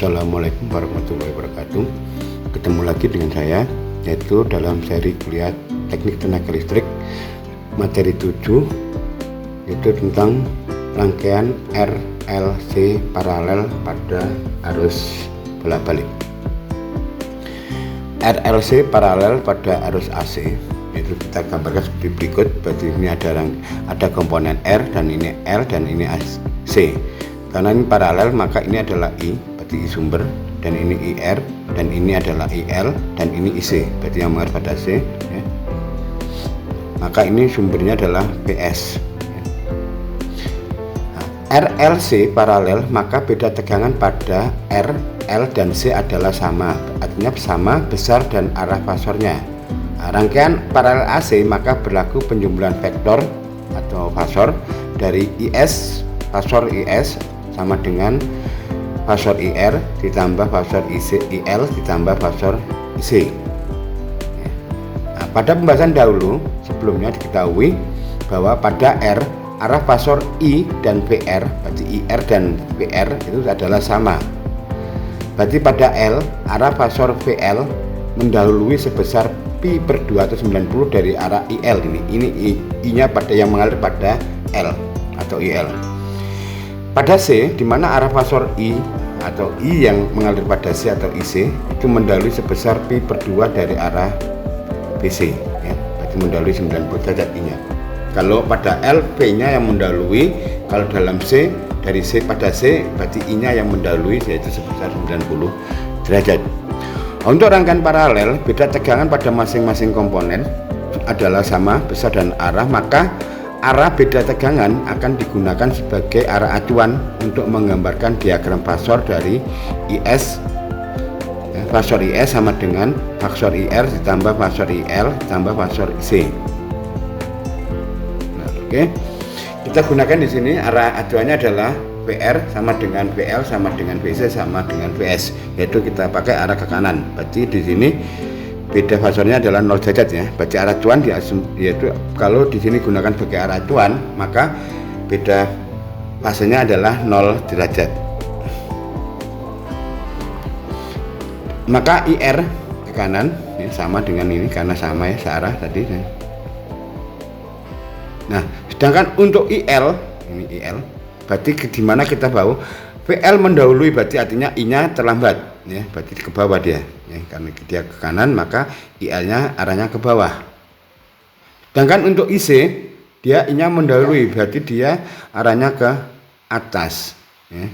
Assalamualaikum warahmatullahi wabarakatuh. Ketemu lagi dengan saya, yaitu dalam seri kuliah teknik tenaga listrik materi 7, yaitu tentang rangkaian RLC paralel pada arus bolak-balik. RLC paralel pada arus AC, yaitu kita gambarkan seperti berikut. Berarti ini ada komponen R dan ini L dan ini AC. Karena ini paralel maka ini adalah I, berarti I sumber, dan ini IR, dan ini adalah IL, dan ini IC, berarti yang mengarah pada C ya. Maka ini sumbernya adalah PS. RLC paralel maka beda tegangan pada R, L, dan C adalah sama, artinya sama besar dan arah fasornya. Rangkaian paralel AC maka berlaku penjumlahan vektor atau fasor dari IS, fasor IS sama dengan fasor IR ditambah fasor IL ditambah fasor IC. Nah, pada pembahasan dahulu sebelumnya diketahui bahwa pada R arah fasor I dan VR, berarti IR dan VR itu adalah sama. Berarti pada L arah fasor VL mendahului sebesar pi per 290 dari arah IL ini I-nya pada yang mengalir pada L atau IL. Pada C, di mana arah fasor I atau I yang mengalir pada C atau IC itu mendahului sebesar pi per 2 dari arah BC ya, berarti mendahului 90 derajat I-nya. Kalau pada L, P-nya yang mendahului, kalau dalam C, dari C pada C berarti I-nya yang mendahului, yaitu sebesar 90 derajat. Untuk rangkaian paralel, beda tegangan pada masing-masing komponen adalah sama besar dan arah, maka arah beda tegangan akan digunakan sebagai arah acuan untuk menggambarkan diagram fasor dari IS. Fasor IS sama dengan fasor IR ditambah fasor IL ditambah fasor IC. Nah, oke. Kita gunakan di sini arah acuannya adalah VR sama dengan VL sama dengan VC sama dengan VS, yaitu kita pakai arah ke kanan. Berarti di sini beda fasornya adalah 0 derajat ya. Berarti arah acuan yaitu kalau di sini gunakan sebagai arah acuan maka beda fasenya adalah 0 derajat. Maka IR ke kanan ya, sama dengan ini karena sama ya searah tadi. Nah, sedangkan untuk IL ini IL berarti di mana kita tahu VL mendahului, berarti artinya I-nya terlambat ya, berarti ke bawah dia ya, karena dia ke kanan maka IL-nya arahnya ke bawah. Sedangkan untuk IC dia I-nya mendahului, berarti dia arahnya ke atas ya.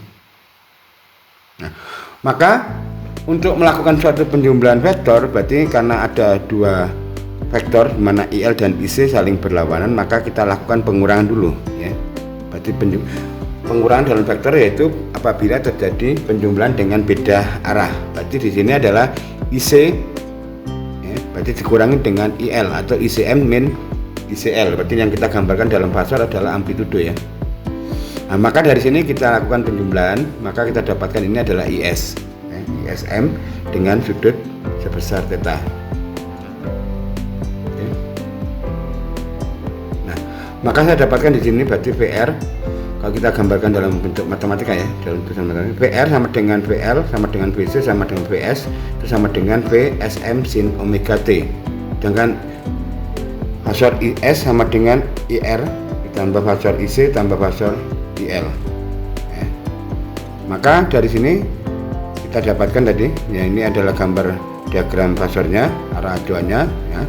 Nah, maka untuk melakukan suatu penjumlahan vektor, berarti karena ada dua vektor di mana IL dan IC saling berlawanan, maka kita lakukan pengurangan dulu ya. Berarti pengurangan dalam vektor yaitu apabila terjadi penjumlahan dengan beda arah. Berarti di sini adalah IC ya, berarti dikurangi dengan IL atau ICM min ICL. Berarti yang kita gambarkan dalam fasor adalah amplitudo ya. Nah, maka dari sini kita lakukan penjumlahan, maka kita dapatkan ini adalah IS ya, ISM dengan sudut sebesar theta. Oke. Nah, maka saya dapatkan di sini berarti VR. Kalau kita gambarkan dalam bentuk matematika ya, dalam tulisan matematika, VR sama dengan VL sama dengan VC sama dengan VS itu sama dengan VSM sin omega T. Sedangkan fasor IS sama dengan IR ditambah fasor IC tambah fasor IL. Ya. Maka dari sini kita dapatkan tadi ya, ini adalah gambar diagram fasornya, arah acuannya ya.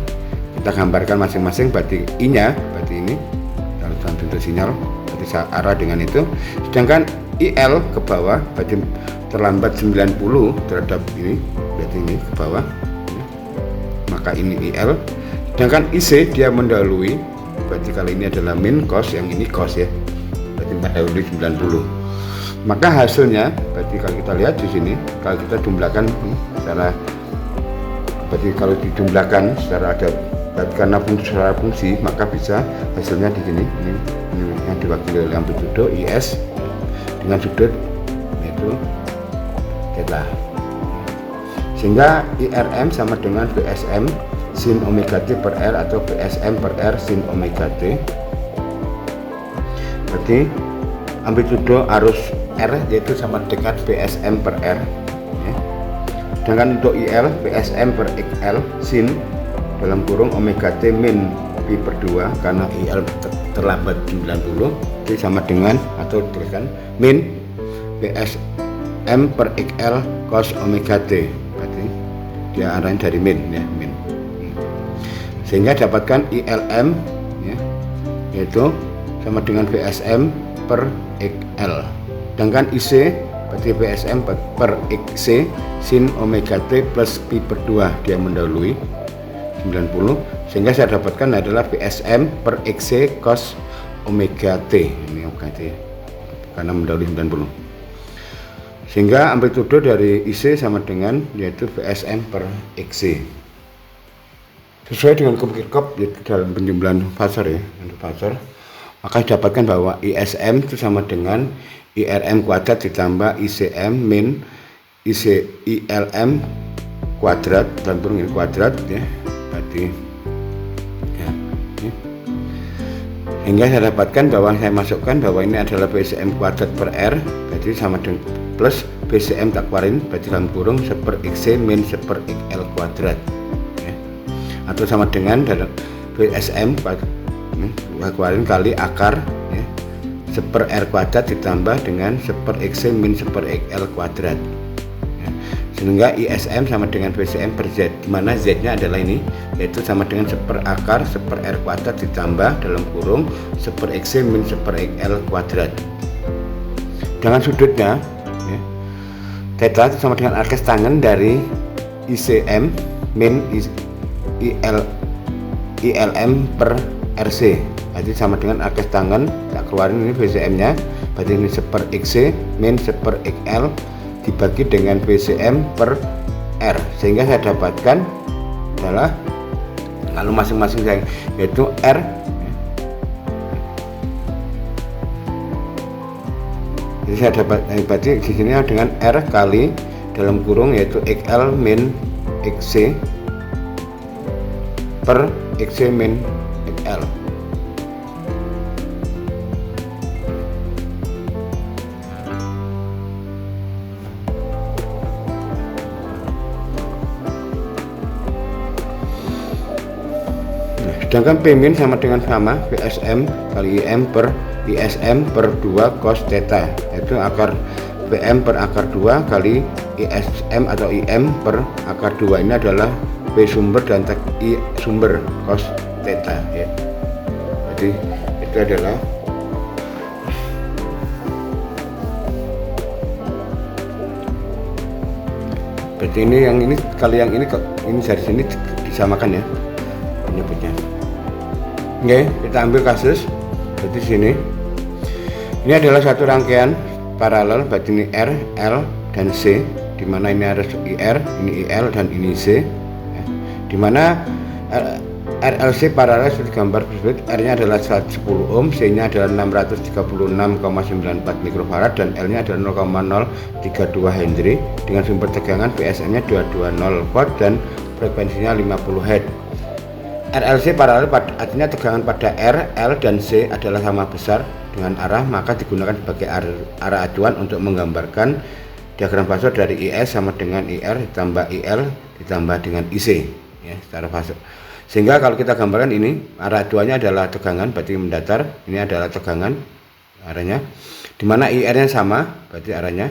Kita gambarkan masing-masing, berarti I-nya berarti ini dalam bentuk sinyal arah dengan itu, sedangkan IL ke bawah berarti terlambat 90 terhadap ini, berarti ini ke bawah ya. Maka ini IL, sedangkan IC dia mendahului, berarti kalau ini adalah min cos, yang ini cos ya, berarti mendahului 90. Maka hasilnya berarti kalau kita lihat di sini, kalau kita jumlahkan secara, berarti kalau dijumlahkan secara ada, karena secara fungsi maka bisa hasilnya di sini ini yang diwakili oleh amplitudo IS dengan sudut yaitu theta, sehingga IRM sama dengan VSM sin omega T per R atau VSM per R sin omega T. Berarti amplitudo arus R yaitu sama dengan VSM per R Sedangkan untuk IL PSM per XL sin dalam kurung omega T min pi per 2 karena IL terlambat 90 itu sama dengan atau tuliskan min PSM per XL cos omega T, berarti dia arahnya dari min ya, min. Sehingga dapatkan ILM ya, yaitu sama dengan PSM per XL. Sedangkan IC berarti PSM per XC sin omega T plus pi per 2, dia mendahului 90, sehingga saya dapatkan adalah PSM per XC cos omega T, ini omega T karena mendahului 90, sehingga amplitudo dari IC sama dengan yaitu PSM per XC sesuai dengan Kirchhoff yaitu dalam penjumlahan Fazor ya, untuk Fazor, maka didapatkan bahwa ISM itu sama dengan IRM kuadrat ditambah ICM min ILM kuadrat dalam kurung ini kuadrat ya, berarti ya, ini. Hingga saya dapatkan bahwa saya masukkan bahwa ini adalah BCM kuadrat per R, berarti sama dengan plus BCM tak keluarin, berarti dalam kurung seper XC min seper XL kuadrat ya. Atau sama dengan BSM keluarin kali akar ya, seper R kuadrat ditambah dengan seper XC min seper XL kuadrat ya. Sehingga ISM sama dengan BCM per Z, dimana Z nya adalah ini, yaitu sama dengan seper akar seper R kuadrat ditambah dalam kurung seper XC min seper XL kuadrat. Dengan sudutnya ya, theta itu sama dengan arkes tangen dari ICM min ILM per RC, berarti sama dengan arkes tangen, tak keluarin ini BCM nya, berarti ini seper XC min seper XL dibagi dengan BCM per R, sehingga saya dapatkan adalah lalu masing-masing saya yaitu R jadi saya dapat berarti di sini dengan R kali dalam kurung yaitu XL min XC per XC min XL. Sedangkan P min sama PSM kali IM per ISM per 2 cos theta, yaitu akar PM per akar 2 kali ISM atau IM per akar 2, ini adalah P sumber dan I sumber cos theta ya. Jadi itu adalah berarti ini yang ini kali yang ini dari sini disamakan ya penyebutnya. Oke, kita ambil kasus seperti sini. Ini adalah satu rangkaian paralel, berarti ini R, L, dan C, dimana ini harus IR, ini IL, dan ini C ya. Dimana RLC paralel seperti gambar tersebut, R nya adalah 110 ohm, C nya adalah 636,94 mikrofarad, dan L nya adalah 0,032 Henry dengan sumber tegangan PSM nya 220 volt dan frekuensinya 50 Hz. RLC paralel artinya tegangan pada R, L, dan C adalah sama besar dengan arah, maka digunakan sebagai arah acuan untuk menggambarkan diagram Fazor dari IS sama dengan IR ditambah IL ditambah dengan IC ya, secara Fazor. Sehingga kalau kita gambarkan ini arah acuannya adalah tegangan, berarti mendatar, ini adalah tegangan arahnya, dimana IR nya sama, berarti arahnya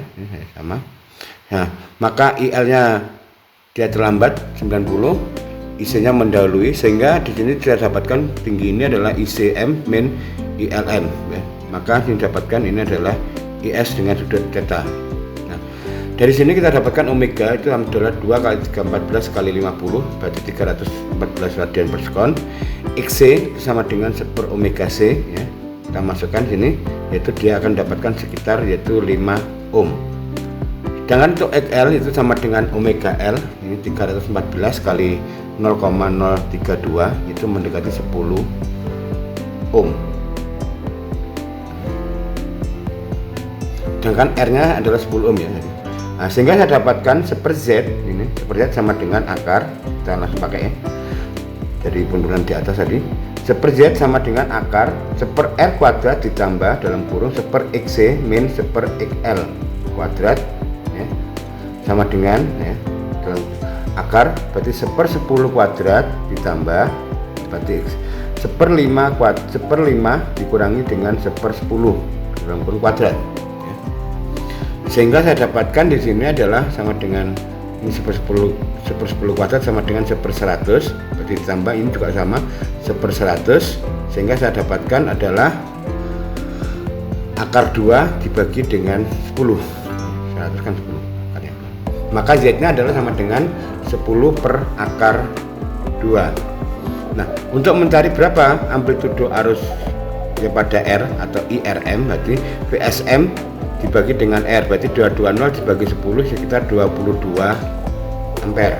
sama. Nah, maka IL nya dia terlambat 90, IC-nya mendahului, sehingga di sini kita dapatkan tinggi ini adalah ICM min ILM ya. Maka yang didapatkan ini adalah IS dengan sudut theta. Nah, dari sini kita dapatkan omega itu adalah 2 kali 314 kali 50, berarti 314 radian per sekon. XC sama dengan seper omega C ya. Kita masukkan sini, yaitu dia akan dapatkan sekitar yaitu 5 ohm. Sedangkan untuk XL itu sama dengan omega L, ini 314 kali 0,032, itu mendekati 10 ohm. Sedangkan R nya adalah 10 ohm ya. Nah, sehingga saya dapatkan seper Z, ini seper Z sama dengan akar, kita langsung pakai ya, dari penurunan di atas tadi. Seper Z sama dengan akar seper R kuadrat ditambah dalam kurung seper XC min seper XL kuadrat ya, sama dengan ya, akar berarti 1/10 kuadrat ditambah berarti 1/5 dikurangi dengan 1/10 dalam kurung kuadrat, ya. Sehingga saya dapatkan di sini adalah sama dengan ini 1/10 kuadrat sama dengan 1/100, berarti ditambah ini juga sama 1/100, sehingga saya dapatkan adalah akar 2 dibagi dengan 10. 100 kan 10 akarnya. Maka Z-nya adalah sama dengan 10 per akar 2. Nah, untuk mencari berapa amplitudo arus pada R atau IRM, berarti VSM dibagi dengan R, berarti 220 dibagi 10 sekitar 22 ampere.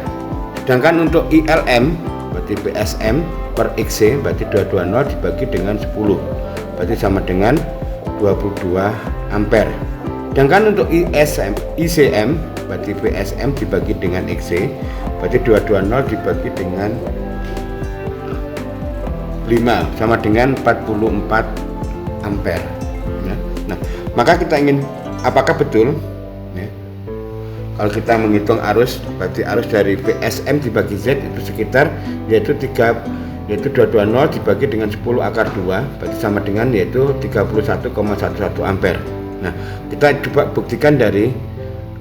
Sedangkan untuk ILM berarti VSM per XC berarti 220 dibagi dengan 10, berarti sama dengan 22 ampere. Sedangkan untuk ICM berarti VSM dibagi dengan XC berarti 220 dibagi dengan 5 sama dengan 44 ampere, ya. Nah, maka kita ingin apakah betul, ya, kalau kita menghitung arus, berarti arus dari VSM dibagi Z itu sekitar yaitu 220 dibagi dengan 10 akar 2 berarti sama dengan yaitu 31,11 ampere. Nah, kita coba buktikan dari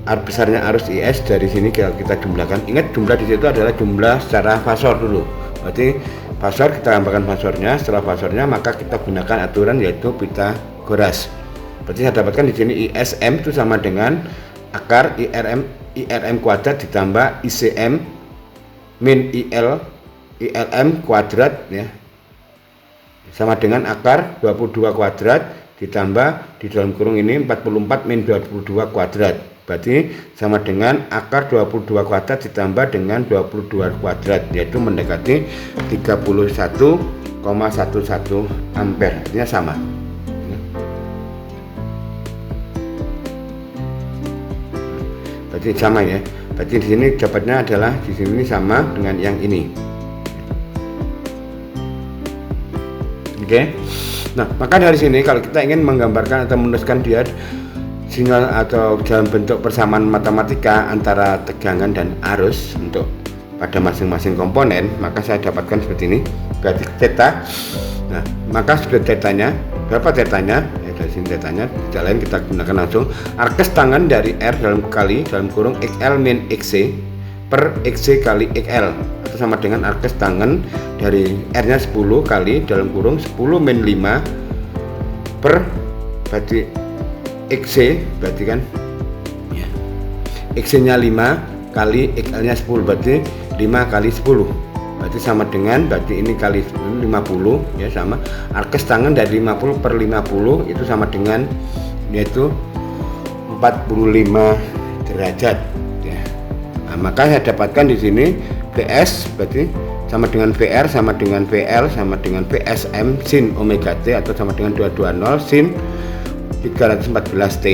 besarnya arus IS dari sini kita jumlahkan. Ingat, jumlah di situ adalah jumlah secara fasor dulu. Berarti fasor kita gambarkan fasornya, setelah fasornya maka kita gunakan aturan yaitu Pythagoras. Berarti saya dapatkan di sini ISM itu sama dengan akar IRM kuadrat ditambah ICM min ILM kuadrat, ya, sama dengan akar 22 kuadrat ditambah di dalam kurung ini 44 min 22 kuadrat, berarti sama dengan akar 22 kuadrat ditambah dengan 22 kuadrat, yaitu mendekati 31,11 ampere, artinya sama. Berarti sama, ya. Berarti di sini dapatnya adalah di sini sama dengan yang ini. Oke. Nah, maka dari sini kalau kita ingin menggambarkan atau menuliskan dia sinyal atau dalam bentuk persamaan matematika antara tegangan dan arus untuk pada masing-masing komponen, maka saya dapatkan seperti ini. Berarti theta. Nah, maka sudah tetanya, berapa tetanya? Ya, dari sini tetanya, tidak lain kita gunakan langsung arkes tangan dari R dalam kurung XL min XC per XC kali XL, atau sama dengan arkes tangan dari R nya 10 kali dalam kurung 10 min 5 per berarti XC, berarti kan ya, XC nya 5 kali XL nya 10, berarti 5 kali 10, berarti sama dengan, berarti ini kali 50, ya, sama arkes tangan dari 50 per 50 itu sama dengan yaitu 45 derajat, ya. Nah, maka saya dapatkan di sini PS berarti sama dengan VR sama dengan VL sama dengan VSM sin omega T atau sama dengan 220 sin 314 T.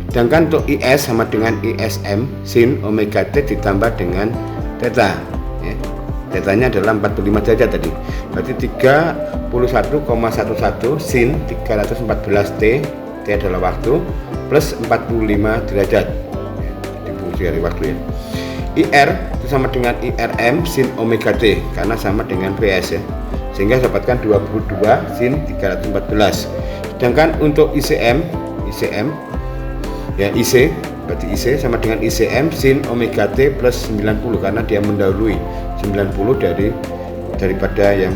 Sedangkan untuk IS sama dengan ISM sin omega T ditambah dengan theta, ya. Tetanya adalah 45 derajat tadi, berarti 31,11 sin 314 T, T adalah waktu, plus 45 derajat, ya, difungsi dari waktu, ya. IR itu sama dengan IRM sin omega T karena sama dengan VS, ya, sehingga dapatkan 22 sin 314. Sedangkan untuk ICM ya IC berarti IC sama dengan ICM sin omega T plus 90 karena dia mendahului 90 daripada yang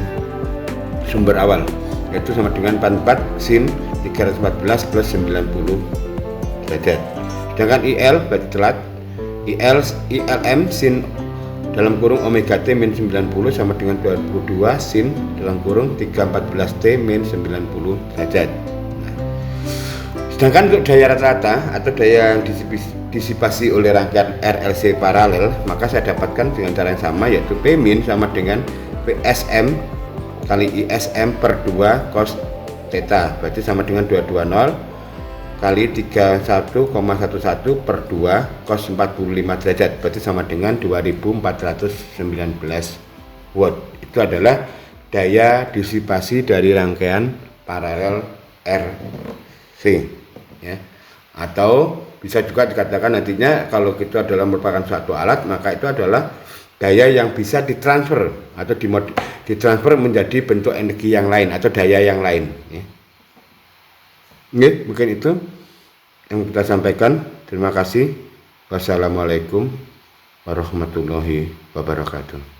sumber awal, yaitu sama dengan 44 sin 314 plus 90 derajat. Sedangkan IL berarti telat, ILM sin dalam kurung omega T min 90 sama dengan 22 sin dalam kurung 314 T min 90 derajat. Sedangkan untuk daya rata-rata atau daya yang disipasi oleh rangkaian RLC paralel, maka saya dapatkan dengan cara yang sama, yaitu P min sama dengan PSM kali ISM per 2 cos theta, berarti sama dengan 220 kali 31,11 per 2 cos 45 derajat, berarti sama dengan 2419 watt. Itu adalah daya disipasi dari rangkaian paralel RC, ya. Atau bisa juga dikatakan nantinya kalau itu adalah merupakan suatu alat, maka itu adalah daya yang bisa ditransfer atau ditransfer menjadi bentuk energi yang lain atau daya yang lain. Mungkin itu yang kita sampaikan. Terima kasih. Wassalamualaikum warahmatullahi wabarakatuh.